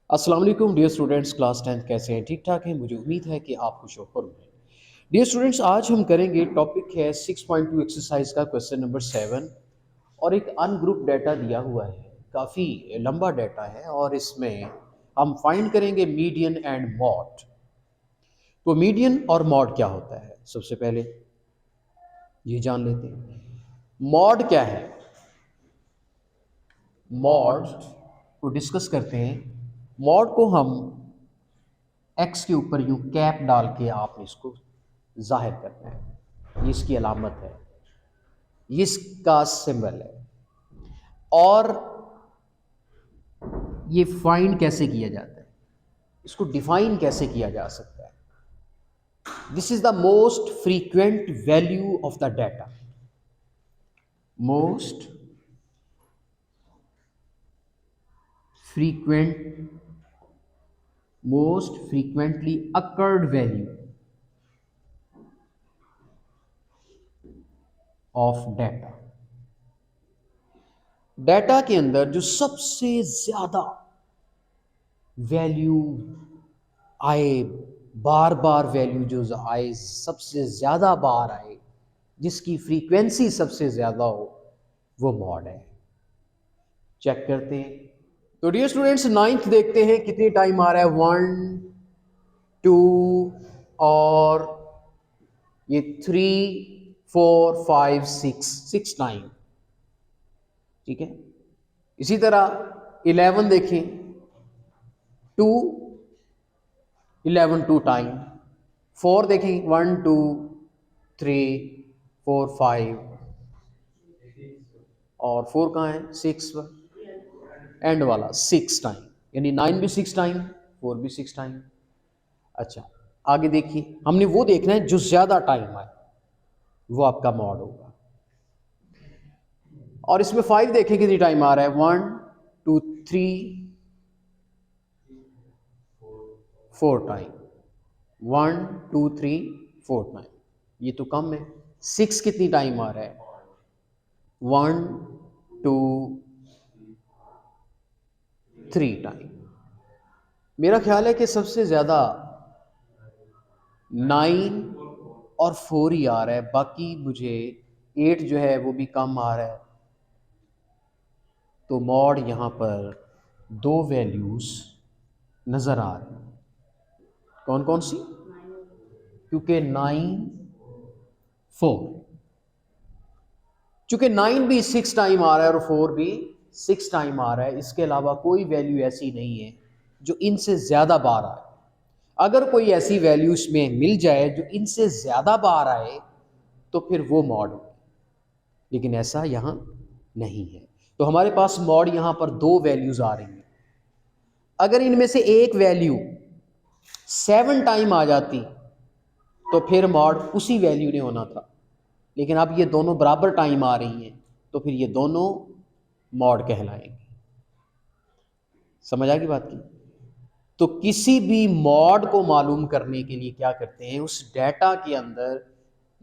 अस्सलाम वालेकुम dear students, class 10th कैसे हैं? ठीक ठाक हैं। मुझे उम्मीद है कि आप खुश होकर होंगे। डियर स्टूडेंट्स, आज हम करेंगे, टॉपिक है 6.2 एक्सरसाइज का क्वेश्चन नंबर 7 और एक अनग्रुप डाटा दिया हुआ है। काफ़ी लंबा डाटा है और इसमें हम फाइंड करेंगे मीडियन एंड मॉड। तो मीडियन और मॉड क्या होता है, सबसे पहले ये जान लेते हैं। मॉड क्या है? मॉड को डिस्कस करते हैं। मॉड को हम एक्स के ऊपर यूं कैप डाल के आपने इसको जाहिर करना है। ये इसकी अलामत है, ये इसका सिंबल है। और ये फाइंड कैसे किया जाता है, इसको डिफाइन कैसे किया जा सकता है? This is the most frequent value of the data. Most frequent most frequently occurred value of data. Data के अंदर जो सबसे ज्यादा वैल्यू आए, बार बार वैल्यू जो आए, सबसे ज़्यादा बार आए, जिसकी फ्रीक्वेंसी सबसे ज़्यादा हो, वो मॉड है। चेक करते हैं। तो डियर स्टूडेंट्स, नाइन्थ देखते हैं कितने टाइम आ रहा है। 1 2 और ये 3 4 5 6 टाइम। ठीक है। इसी तरह 11 देखें, 2 11 2 टाइम। 4 देखें, 1 2 3 4 5 और 4 कहाँ है? 6 एंड वाला 6 टाइम, यानी 9 भी 6 टाइम, 4 भी 6 टाइम। अच्छा, आगे देखिए, हमने वो देखना है जो ज्यादा टाइम आए, वो आपका मॉड होगा। और इसमें 5 देखें कितनी टाइम आ रहा है। 1 2 3 4 टाइम। 1 2 3 4 टाइम, ये तो कम है। 6 कितनी टाइम आ रहा है? 1 2 3 टाइम। मेरा ख्याल है कि सबसे ज्यादा 9 और 4 ही आ रहा है, बाकी मुझे 8 जो है वो भी कम आ रहा है। तो मॉड यहाँ पर दो वैल्यूज नजर आ रही हैं। कौन कौन सी? क्योंकि 9 4, चूंकि 9 भी 6 टाइम आ रहा है और 4 भी 6 टाइम आ रहा है, इसके अलावा कोई वैल्यू ऐसी नहीं है जो इनसे ज्यादा बार आए। अगर कोई ऐसी वैल्यू इसमें मिल जाए जो इनसे ज्यादा बार आए, तो फिर वो मॉड हो। लेकिन ऐसा यहाँ नहीं है। तो हमारे पास मॉड यहाँ पर दो वैल्यूज आ रही हैं। अगर इनमें से एक वैल्यू 7 टाइम आ जाती, तो फिर मॉड उसी वैल्यू ने होना था। लेकिन अब ये दोनों बराबर टाइम आ रही हैं, तो फिर ये दोनों मॉड कहलाएंगे। समझ आ गई बात की? तो किसी भी मॉड को मालूम करने के लिए क्या करते हैं, उस डाटा के अंदर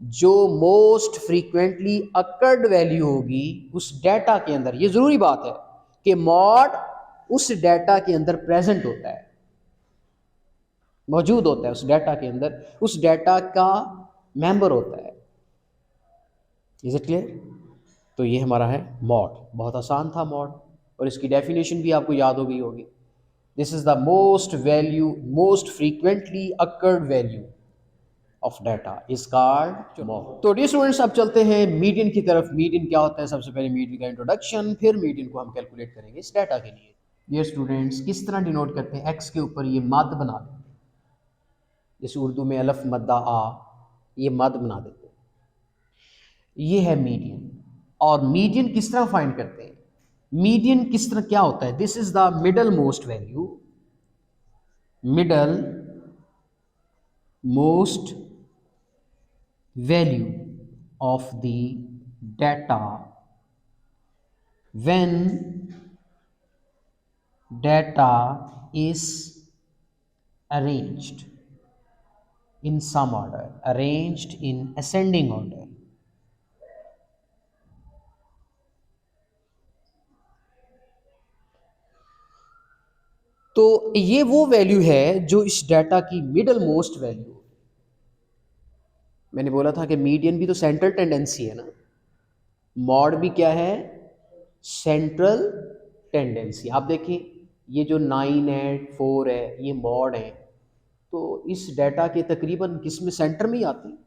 जो मोस्ट फ्रीक्वेंटली अकर्ड वैल्यू होगी, उस डाटा के अंदर, ये जरूरी बात है कि मॉड उस डाटा के अंदर प्रेजेंट होता है, मौजूद होता है उस डाटा के अंदर, उस डाटा का मेंबर होता है। Is it clear? तो ये हमारा है मॉड। बहुत आसान था मॉड, और इसकी डेफिनेशन भी आपको याद हो गई होगी। This is the most frequently occurred value of data is called mod. तो डियर स्टूडेंट्स, अब चलते हैं मीडियन की तरफ। मीडियन क्या होता है? सबसे पहले मीडियन का इंट्रोडक्शन, फिर मीडियन को हम कैलकुलेट करेंगे इस डाटा के लिए। डियर स्टूडेंट्स, किस तरह डिनोट करते हैं? एक्स के ऊपर ये मद बना देते हैं, जैसे उर्दू में अलफ मद्दा आ, ये मद बना देते हैं। ये है मीडियन। और मीडियन किस तरह फाइंड करते हैं? मीडियन किस तरह क्या होता है? This is the middle most value, middle most value of the data when data is arranged in some order, arranged in ascending order. तो ये वो वैल्यू है जो इस डाटा की मिडल मोस्ट वैल्यू। मैंने बोला था कि मीडियन भी तो सेंट्रल टेंडेंसी है ना, मॉड भी क्या है, सेंट्रल टेंडेंसी। आप देखिए ये जो 9 है 4 है ये मॉड है, तो इस डाटा के तकरीबन किसमें सेंटर में ही आती है,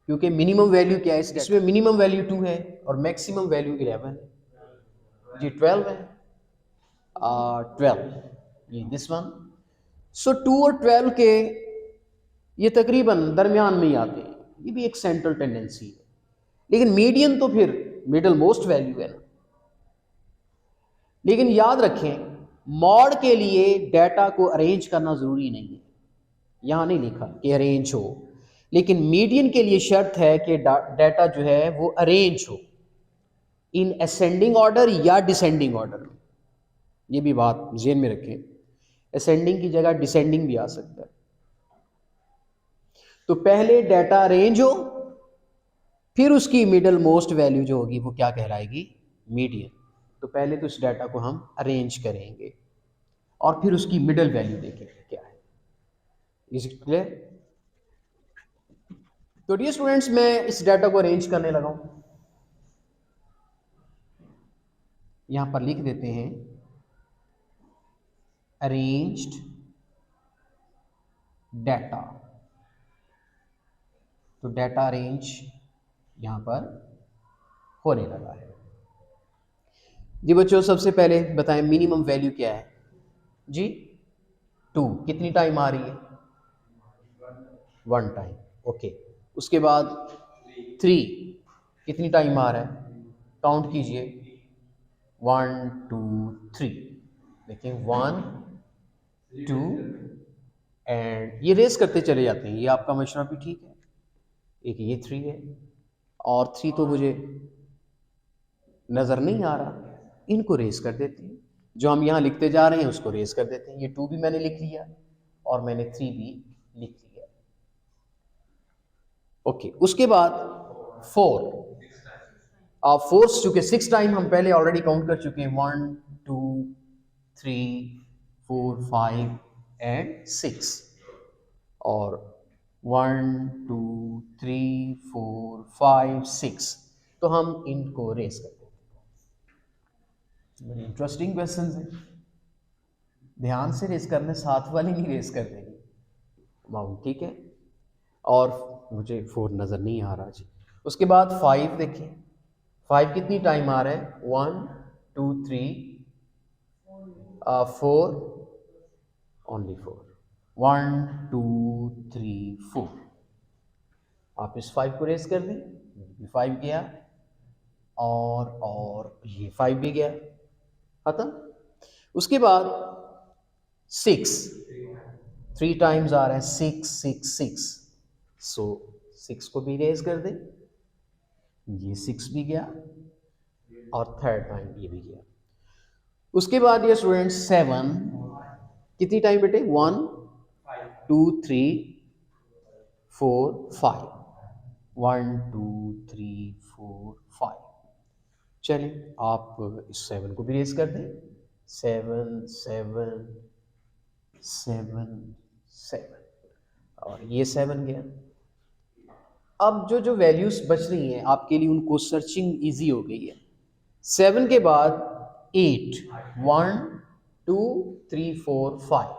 क्योंकि मिनिमम वैल्यू क्या है इसमें, मिनिमम वैल्यू 2 है और मैक्सिमम वैल्यू 11 है जी, 12 है, 12 ये दिस वन। सो 2 और 12 के ये तकरीबन दरमियान में ही आते हैं, ये भी एक सेंट्रल टेंडेंसी है। लेकिन मीडियन तो फिर मिडल मोस्ट वैल्यू है ना। लेकिन याद रखें मॉड के लिए डाटा को अरेंज करना ज़रूरी नहीं है, यहाँ नहीं लिखा कि अरेंज हो, लेकिन मीडियन के लिए शर्त है कि डाटा जो है वो अरेंज हो इन असेंडिंग ऑर्डर या डिसेंडिंग ऑर्डर में। ये भी बात ज़हन में रखें, असेंडिंग की जगह डिसेंडिंग भी आ सकता है। तो पहले डाटा अरेंज हो, फिर उसकी मिडल मोस्ट वैल्यू जो होगी वो क्या कहलाएगी, मीडियन। तो पहले तो इस डाटा को हम अरेंज करेंगे और फिर उसकी मिडल वैल्यू देखेंगे क्या है। Is it clear? तो डियर स्टूडेंट्स मैं इस डाटा को अरेंज करने लगा हूं, यहां पर लिख देते हैं अरेंज्ड डाटा। तो डाटा अरेंज यहां पर होने लगा है जी। बच्चों सबसे पहले बताएं मिनिमम वैल्यू क्या है जी, 2 कितनी टाइम आ रही है, 1 टाइम, ओके। उसके बाद 3 कितनी टाइम आ रहा है, काउंट कीजिए, 1 2 3, देखिए 1 2 एंड ये रेस करते चले जाते हैं, ये आपका मशवरा भी ठीक है। एक ये 3 है और 3 तो मुझे नज़र नहीं आ रहा, इनको रेस कर देते हैं, जो हम यहाँ लिखते जा रहे हैं उसको रेस कर देते हैं। ये 2 भी मैंने लिख लिया और मैंने 3 भी लिख लिया, ओके। उसके बाद 4, अब 4 चूंकि 6 टाइम हम पहले ऑलरेडी काउंट कर चुके हैं, 1 2 3 4 5 एंड 6, और 1 2 3 4 5 6, तो हम इनको रेस करते हैं। बड़ी इंटरेस्टिंग क्वेश्चन है, ध्यान से रेस करने, साथ वाली नहीं रेस कर देंगे माउंट, ठीक है। और मुझे 4 नज़र नहीं आ रहा जी। उसके बाद 5 देखिए, 5 कितनी टाइम आ रहा है, 1 2 3 4, ओनली 4, 1 2 3 4। आप इस 5 को रेस कर दें, 5 गया और ये 5 भी गया, खत्म। उसके बाद 6 3 टाइम्स आ रहा है, 6 6 6, सो 6 को भी रेस कर दें, ये 6 भी गया और थर्ड टाइम ये भी गया। उसके बाद ये स्टूडेंट 7 कितनी टाइम बेटे, 1 2 3 4 5, 1 2 3 4 5। चलिए आप इस 7 को भी रेस कर दें, 7 7 7 7, और ये 7 गया। अब जो जो वैल्यूज बच रही हैं आपके लिए उनको सर्चिंग इजी हो गई है। 7 के बाद 8, 1 2 3 4 5,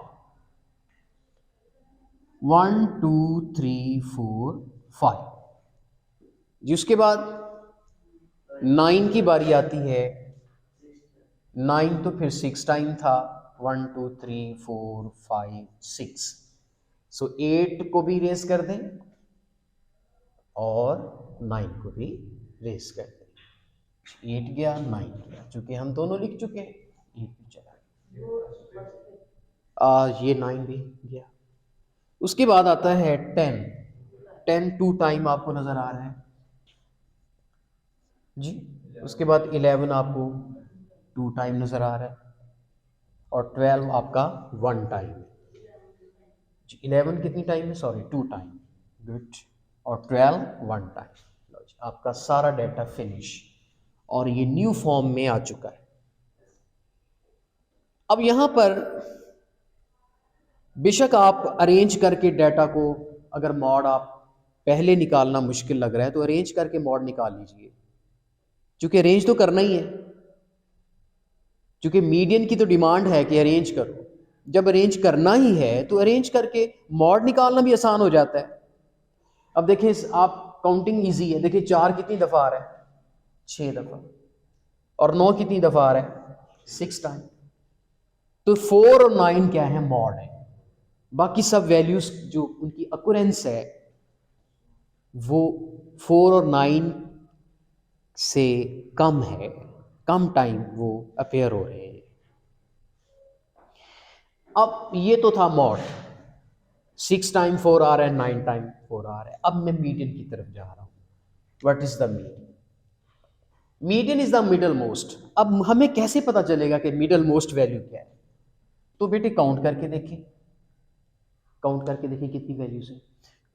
1 2 3 4 5 जी। उसके बाद 9 की बारी आती है, 9 तो फिर 6 टाइम था, 1 2 3 4 5 6, सो 8 को भी रेस कर दें और 9 को भी रेस कर दें। 8 गया 9 गया, चूंकि हम दोनों लिख चुके हैं, 8 भी चला, ये 9 भी गया। उसके बाद आता है 10, 10 2 टाइम आपको नजर आ रहा है जी। उसके बाद 11 आपको 2 टाइम नजर आ रहा है और 12 आपका 1 टाइम है जी। 11 कितनी टाइम है, सॉरी 2 टाइम, गुड, और 12 1 टाइम। आपका सारा डाटा फिनिश और ये न्यू फॉर्म में आ चुका है। अब यहां पर बेशक आप अरेंज करके डाटा को, अगर मॉड आप पहले निकालना मुश्किल लग रहा है तो अरेंज करके मॉड निकाल लीजिए, क्योंकि अरेंज तो करना ही है, क्योंकि मीडियन की तो डिमांड है कि अरेंज करो। जब अरेंज करना ही है तो अरेंज करके मॉड निकालना भी आसान हो जाता है। अब देखिए आप काउंटिंग इजी है, देखिए 4 कितनी दफ़ा आ रहा है, 6 दफ़ा, और 9 कितनी दफ़ा आ रहा है, 6 टाइम। तो 4 और 9 क्या है, मॉड है। बाकी सब वैल्यूज जो उनकी अकुरेंस है वो 4 और 9 से कम है, कम टाइम वो अपेयर हो रहे हैं। अब ये तो था मॉड, 6 टाइम 4 आ रहा है, 9 टाइम 4 आ रहा है। अब मैं मीडियन की तरफ जा रहा हूं। What is the median? Median is the middle most. अब हमें कैसे पता चलेगा कि मिडल मोस्ट वैल्यू क्या है? तो बेटे काउंट करके देखें, काउंट करके देखें कितनी वैल्यूज है।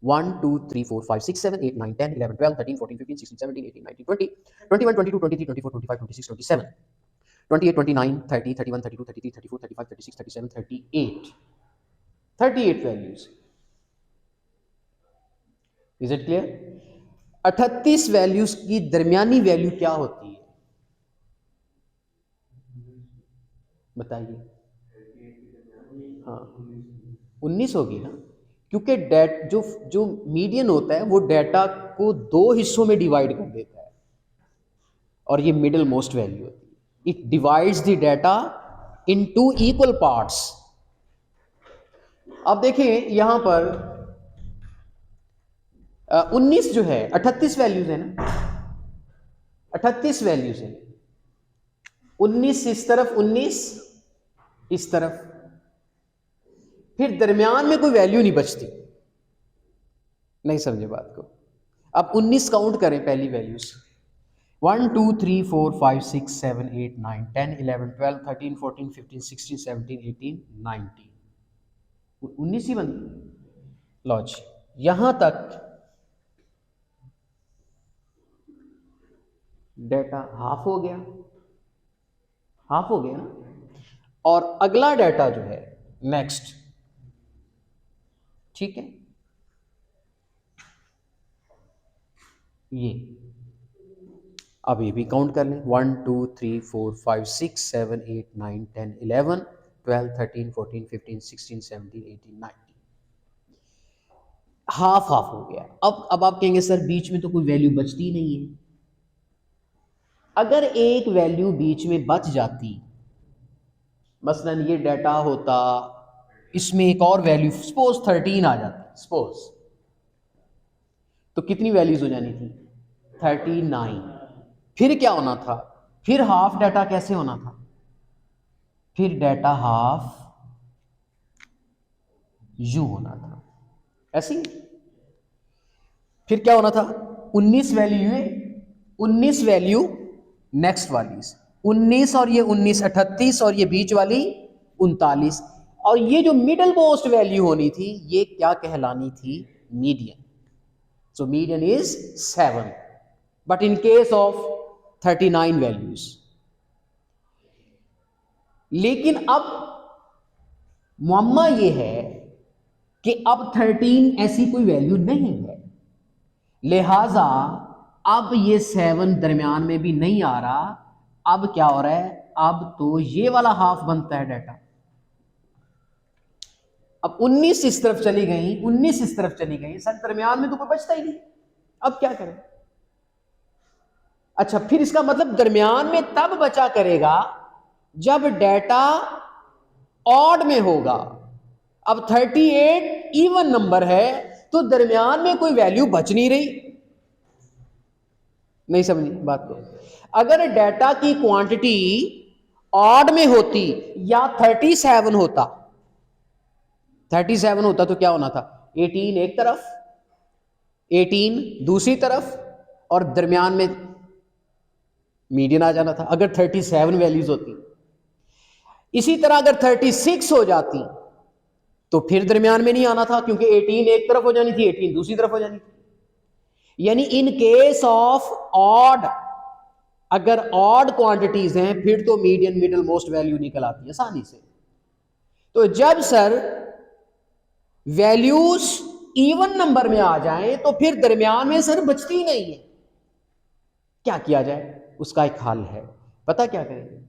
1 2 3 4 5 6 7 8 9 10 11 12 13 14 15 16 17 18 19 20 21 22 23 24 25 26 27 28 29 30 31 32 33 34 35 36 37 38 38 values. Is it clear? 38 values की दरमियानी वैल्यू क्या होती है बताइए? हाँ 19 होगी ना, क्योंकि डेट जो जो मीडियन होता है वो डेटा को 2 हिस्सों में डिवाइड कर देता है, और ये मिडिल मोस्ट वैल्यू होती है। It divides the data in 2 equal parts. अब देखिए यहां पर 19 जो है, 38 वैल्यूज है ना, 38 वैल्यूज है, 19 इस तरफ, 19 इस तरफ, फिर दरमियान में कोई वैल्यू नहीं बचती। नहीं समझे बात को? अब 19 काउंट करें पहली वैल्यूज, 1 2 3 4 5 6 7 8 9 10 11 12 13 14 15 16 17 18 19, 19 ही बन। लो जी, यहां तक डेटा हाफ हो गया, हाफ हो गया ना। और अगला डेटा जो है नेक्स्ट, ठीक है, ये अब ये भी काउंट कर लें, 1 2 3 4 5 6 7 8 9 10 11 12 13 14 15 16 17 18 19, हाफ हाफ हो गया। अब आप कहेंगे सर बीच में तो कोई वैल्यू बचती नहीं है। अगर एक वैल्यू बीच में बच जाती, मसलन ये डाटा होता, इसमें एक और वैल्यू सपोज 13 आ जाती सपोज, तो कितनी वैल्यूज हो जानी थी? 39। फिर क्या होना था? फिर हाफ डाटा कैसे होना था? फिर डाटा हाफ यू होना था, ऐसे ही। फिर क्या होना था? 19 वैल्यू है, 19 वैल्यू नेक्स्ट वाली, 19 और ये 19 38 और ये बीच वाली 39, और ये जो मिडल मोस्ट वैल्यू होनी थी ये क्या कहलानी थी? Median. So median is 7, but in case of 39 values. लेकिन अब मुअम्मा ये है कि अब 13 ऐसी कोई वैल्यू नहीं है, लिहाजा अब ये 7 दरमियान में भी नहीं आ रहा। अब क्या हो रहा है? अब तो ये वाला हाफ बनता है डाटा। अब 19 इस तरफ चली गई, 19 इस तरफ चली गई, सर दरमियान में तो कोई बचता ही नहीं। अब क्या करें? अच्छा, फिर इसका मतलब दरमियान में तब बचा करेगा जब डाटा ऑड में होगा। अब 38 इवन नंबर है तो दरमियान में कोई वैल्यू बच नहीं रही। नहीं समझी बात को? अगर डाटा की क्वांटिटी ऑड में होती या 37 होता, 37 होता तो क्या होना था? 18 एक तरफ, 18 दूसरी तरफ, और दरमियान में मीडियन आ जाना था अगर 37 वैल्यूज होती। इसी तरह अगर 36 हो जाती तो फिर दरमियान में नहीं आना था, क्योंकि 18 एक तरफ हो जानी थी, 18 दूसरी तरफ हो जानी थी। यानी इन केस ऑफ ऑड, अगर ऑड क्वांटिटीज हैं फिर तो मीडियन मिडल मोस्ट वैल्यू निकल आती है आसानी से। तो जब सर वैल्यूज इवन नंबर में आ जाएं तो फिर दरमियान में सर बचती ही नहीं है। क्या किया जाए, उसका एक हल है। पता क्या करेंगे,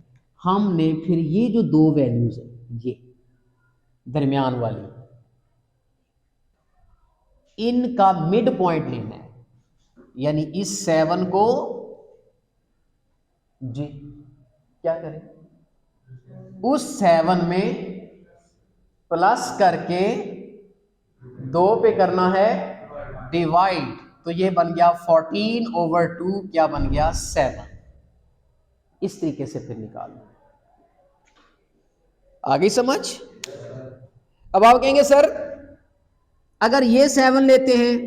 हमने फिर ये जो दो वैल्यूज है, ये दरमियान वाली, इनका मिड पॉइंट लेना है। यानी इस 7 को जी क्या करें, उस 7 में प्लस करके 2 पे करना है डिवाइड, तो ये बन गया 14/2, क्या बन गया 7। इस तरीके से फिर निकाल लो। आगे समझ। अब आप कहेंगे सर अगर ये 7 लेते हैं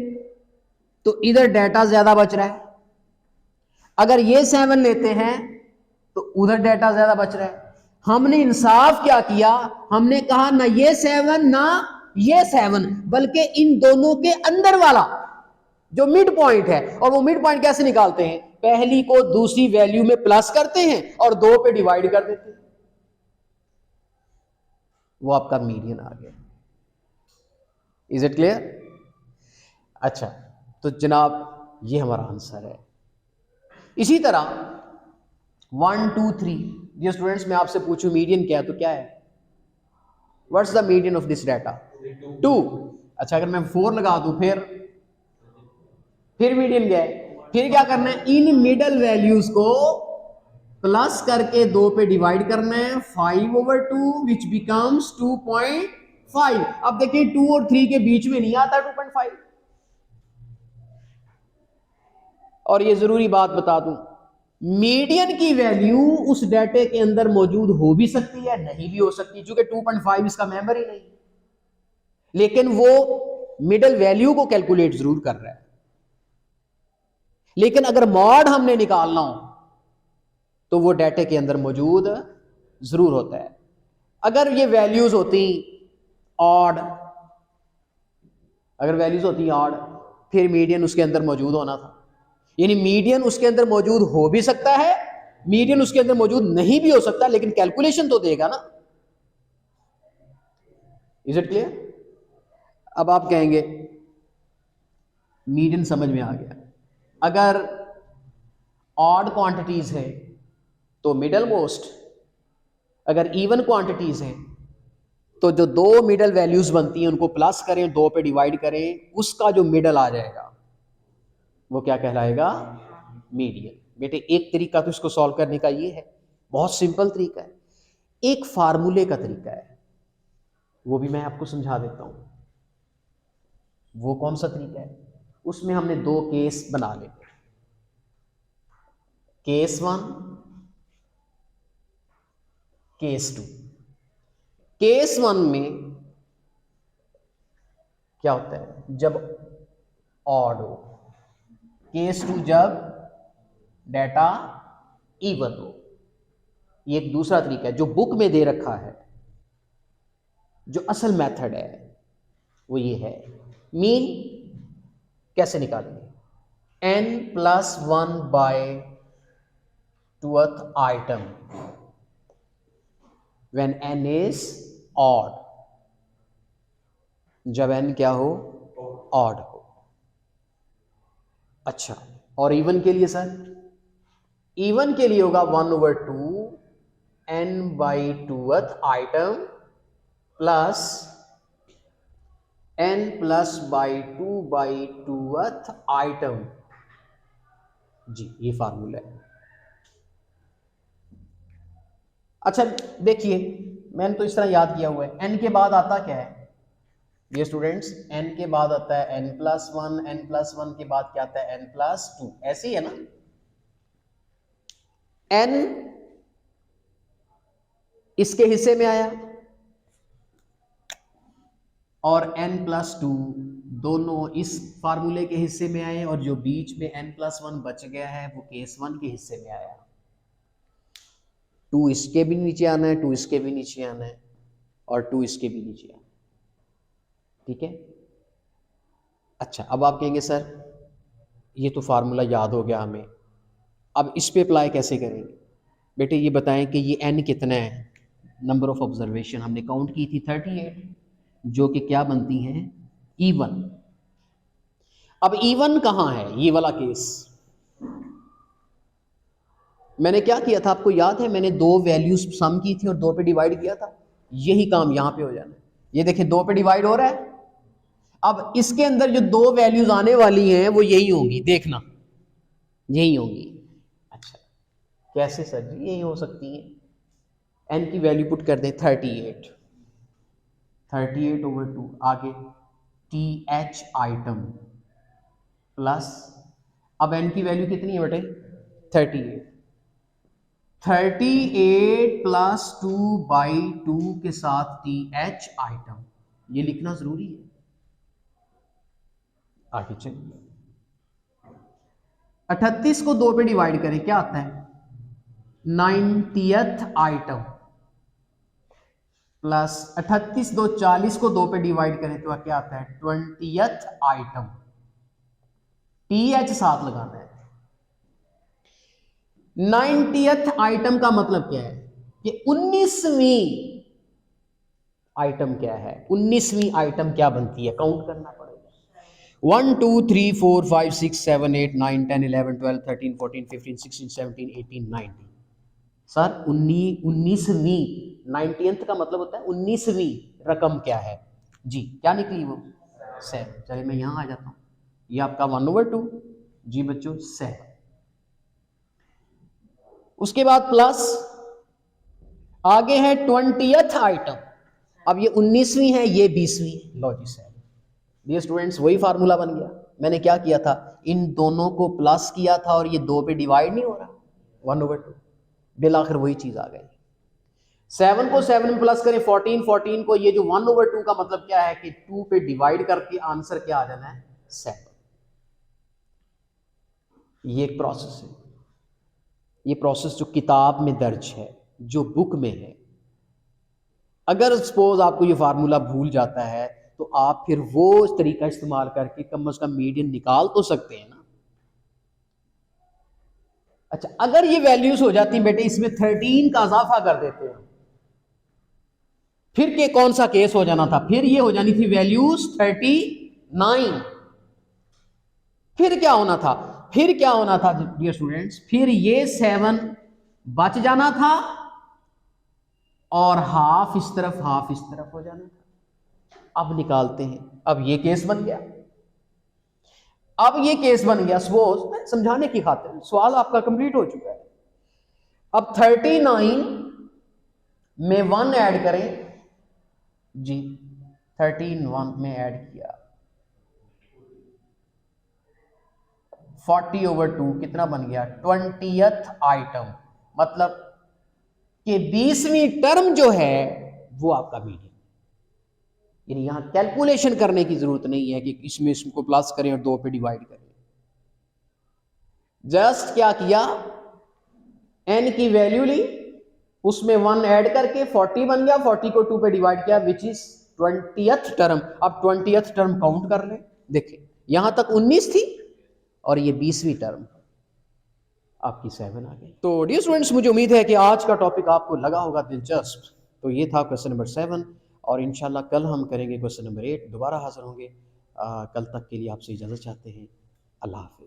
तो इधर डाटा ज्यादा बच रहा है, अगर ये 7 लेते हैं तो उधर डाटा ज्यादा बच रहा है। हमने इंसाफ क्या किया, हमने कहा ना ये 7 ना ये 7, बल्कि इन दोनों के अंदर वाला जो मिड पॉइंट है। और वो मिड पॉइंट कैसे निकालते हैं, पहली को दूसरी वैल्यू में प्लस करते हैं और 2 पे डिवाइड कर देते हैं, वो आपका मीडियन आ गया। Is it clear? अच्छा, तो जनाब ये हमारा आंसर है। इसी तरह 1 2 3, ये स्टूडेंट्स मैं आपसे पूछूं मीडियन क्या है तो क्या है, what's the median of this data? 2। अच्छा, अगर मैं 4 लगा दूं फिर मीडियन क्या है? फिर क्या करना है, इन मिडल वैल्यूज को प्लस करके 2 पे डिवाइड करना है, 5/2 विच बिकम्स 2.5। अब देखिए 2 और 3 के बीच में नहीं आता 2.5। और ये जरूरी बात बता दूं, मीडियन की वैल्यू उस डाटे के अंदर मौजूद हो भी सकती है, नहीं भी हो सकती, क्योंकि 2.5 इसका मेंबर ही नहीं, लेकिन वो मिडल वैल्यू को कैलकुलेट जरूर कर रहा है। लेकिन अगर मॉड हमने निकालना हो तो वो डाटे के अंदर मौजूद जरूर होता है। अगर ये वैल्यूज होती ऑड, अगर वैल्यूज होती ऑड, फिर मीडियन उसके अंदर मौजूद होना था। यानी मीडियन उसके अंदर मौजूद हो भी सकता है, मीडियन उसके अंदर मौजूद नहीं भी हो सकता, लेकिन कैलकुलेशन तो देगा ना। Is it clear? अब आप कहेंगे मीडियन समझ में आ गया। अगर ऑड क्वांटिटीज है तो मिडल मोस्ट, अगर इवन क्वांटिटीज हैं तो जो दो मिडल वैल्यूज बनती हैं उनको प्लस करें, 2 पे डिवाइड करें, उसका जो मिडल आ जाएगा वो क्या कहलाएगा, मीडियन। बेटे एक तरीका तो इसको सॉल्व करने का ये है, बहुत सिंपल तरीका है, एक फार्मूले का तरीका है, वो भी मैं आपको समझा देता हूं। वो कौन सा तरीका है, उसमें हमने 2 केस बना लेते, केस 1 केस 2। केस 1 में क्या होता है, जब ऑड हो, केस 2 जब डाटा इवन हो। ये एक दूसरा तरीका है जो बुक में दे रखा है, जो असल मेथड है वो ये है। मीन कैसे निकालेंगे, n+1/2th item when n is odd, जब n क्या हो, ऑड हो। अच्छा, और इवन के लिए सर, इवन के लिए होगा 1/2 n/2th item plus n+2/2th item. जी ये फार्मूला है। अच्छा देखिए, मैंने तो इस तरह याद किया हुआ है, n के बाद आता क्या है ये स्टूडेंट्स, n के बाद आता है n+1, n+1 के बाद क्या आता है n+2, ऐसे ही है ना। n इसके हिस्से में आया और n+2 दोनों इस फार्मूले के हिस्से में आए, और जो बीच में n+1 बच गया है वो केस 1 के हिस्से में आया। 2 इसके भी नीचे आना है, 2 इसके भी नीचे आना है, और 2 इसके भी नीचे आना है। ठीक है। अच्छा, अब आप कहेंगे सर ये तो फार्मूला याद हो गया हमें, अब इस पे अप्लाई कैसे करेंगे? बेटे ये बताएं कि ये n कितना है, नंबर ऑफ ऑब्जर्वेशन हमने काउंट की थी 38, जो कि क्या बनती हैं, इवन। अब इवन कहाँ है, ये वाला केस मैंने क्या किया था आपको याद है, मैंने दो वैल्यूज सम की थी और दो पे डिवाइड किया था, यही काम यहां पे हो जाना है। ये देखिए दो पे डिवाइड हो रहा है, अब इसके अंदर जो दो वैल्यूज आने वाली हैं वो यही होंगी, देखना यही होंगी। अच्छा कैसे सर जी, यही हो सकती हैं। एन की वैल्यू पुट कर दें 38, 38/2 आगे टी एच आइटम प्लस, अब एन की वैल्यू कितनी है बेटे 38, 38 प्लस 2/2 के साथ टी एच आइटम, ये लिखना जरूरी है। आगे चलिए 38 को 2 पे डिवाइड करें क्या आता है 90th आइटम प्लस 38 2 40 को 2 पे डिवाइड करें तो क्या आता है 20th आइटम, टी एच साथ लगाना है। 90th आइटम का मतलब क्या है कि 19वीं आइटम क्या है, 19वीं आइटम क्या बनती है, काउंट करना पड़ेगा। 1 2 3 4 5 6 7 8 9 10 11 12 13 14 15 16 17 18 19 सर 19वीं 90th का मतलब होता है 19वीं रकम क्या है जी, क्या निकली वो 7। चलिए मैं यहां आ जाता हूं, ये आपका 1/2 जी बच्चों 7। उसके बाद प्लस आगे है 20th आइटम, अब ये 19वीं है ये 20वीं, लो जी 7। ये स्टूडेंट्स वही फार्मूला बन गया, मैंने क्या किया था इन दोनों को प्लस किया था और ये 2 पे डिवाइड नहीं हो रहा 1/2, बिल आखिर वही चीज आ गई। 7 को 7 में प्लस करें 14, 14 को ये जो 1/2 का मतलब क्या है कि 2 पे डिवाइड करके आंसर क्या आ जाना है 7। ये एक प्रोसेस है, ये प्रोसेस जो किताब में दर्ज है, जो बुक में है। अगर सपोज आपको ये फार्मूला भूल जाता है तो आप फिर वो तरीका इस्तेमाल करके कम से कम मीडियन निकाल तो सकते हैं ना। अच्छा अगर ये वैल्यूज हो जाती बेटे इसमें 13 का इजाफा कर देते हैं, फिर के कौन सा केस हो जाना था, फिर ये हो जानी थी वैल्यूज 39, फिर क्या होना था, फिर क्या होना था डियर स्टूडेंट्स, फिर ये 7 बच जाना था और हाफ इस तरफ हाफ इस तरफ हो जाना था। अब निकालते हैं, अब ये केस बन गया, अब ये केस बन गया सपोज समझाने की खातिर, सवाल आपका कंप्लीट हो चुका है। अब 39 में 1 ऐड करें जी, 13 1 में ऐड किया 40/2 कितना बन गया 20th आइटम, मतलब कि 20वीं टर्म जो है वो आपका मीडियन। यानी यहां कैलकुलेशन करने की जरूरत नहीं है कि इसमें इसको प्लस करें और 2 पे डिवाइड करें, जस्ट क्या किया n की वैल्यू ली उसमें 1 ऐड करके 40 बन गया, 40 को 2 पे डिवाइड किया विच इज 20th टर्म। अब 20th टर्म काउंट कर ले, देखें यहां तक 19 थी और ये 20वीं टर्म आपकी 7 आ गई। तो डियर स्टूडेंट्स मुझे उम्मीद है कि आज का टॉपिक आपको लगा होगा दिलचस्प। तो ये था क्वेश्चन नंबर 7 और इंशाल्लाह कल हम करेंगे क्वेश्चन नंबर 8, दोबारा हाजिर होंगे। कल तक के लिए आपसे इजाज़त चाहते हैं, अल्लाह हाफ़िज़।